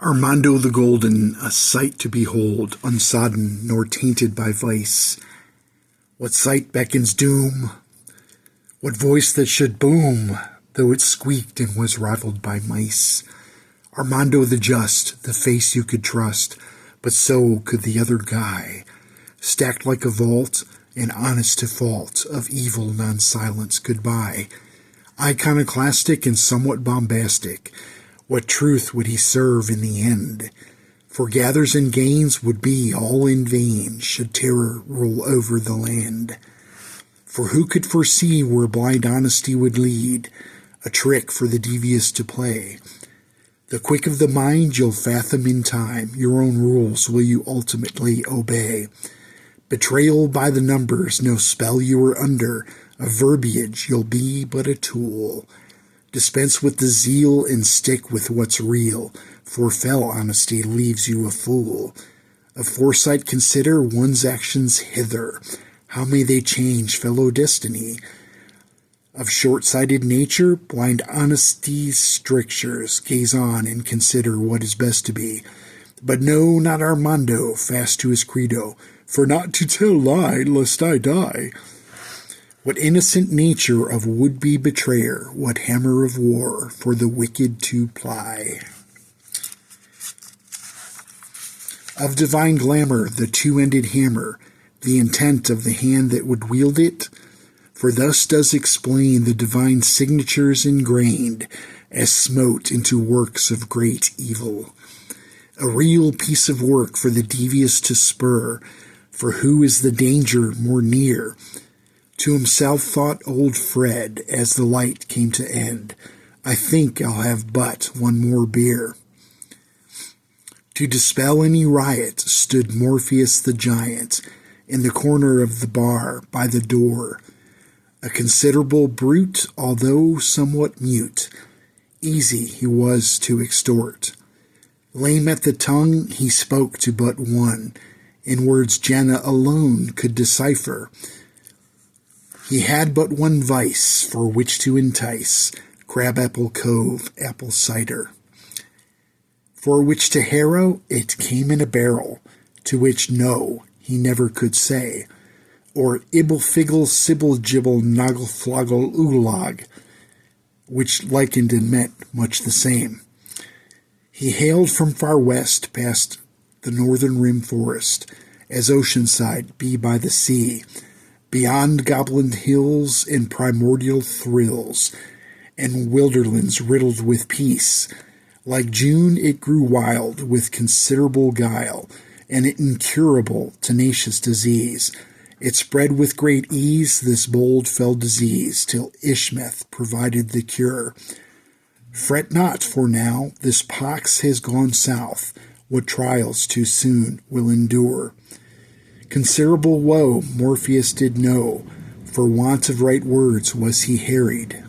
Armando the Golden, a sight to behold, unsodden nor tainted by vice. What sight beckons doom? What voice that should boom, though it squeaked and was rivaled by mice? Armando the just, the face you could trust, but so could the other guy. Stacked like a vault, and honest to fault, of evil none silence could buy. Iconoclastic and somewhat bombastic, what truth would he serve in the end? For gathers and gains would be all in vain, should terror rule over the land. For who could foresee where blind honesty would lead, a trick for the devious to play? The quick of the mind you'll fathom in time, your own rules will you ultimately obey. Betrayal by the numbers, no spell you are under, of verbiage you'll be but a tool. Dispense with the zeal and stick with what's real, for fell honesty leaves you a fool. Of foresight consider one's actions hither, how may they change fellow destiny? Of short-sighted nature, blind honesty's strictures, gaze on and consider what is best to be. But no, not Armando, fast to his credo, for not to tell lie lest I die. What innocent nature of would-be betrayer, what hammer of war for the wicked to ply. Of divine glamour, the two-ended hammer, the intent of the hand that would wield it, for thus does explain the divine signatures ingrained, as smote into works of great evil. A real piece of work for the devious to spur, for who is the danger more near? To himself thought old Fred, as the light came to end, I think I'll have but one more beer. To dispel any riot stood Morpheus the giant, in the corner of the bar by the door. A considerable brute, although somewhat mute, easy he was to extort. Lame at the tongue, he spoke to but one, in words Jana alone could decipher. He had but one vice for which to entice, Crabapple Cove apple cider. For which to harrow, it came in a barrel, to which no, he never could say, or ibble figgle sibble gibble noggle floggle ooglag, which likened and meant much the same. He hailed from far west past the northern rim forest, as oceanside be by the sea, beyond goblin hills and primordial thrills, and wilderlands riddled with peace. Like June it grew wild with considerable guile, and incurable tenacious disease. It spread with great ease, this bold fell disease, till Ishmeth provided the cure. Fret not, for now this pox has gone south, what trials too soon will endure. Considerable woe Morpheus did know, for want of right words was he harried.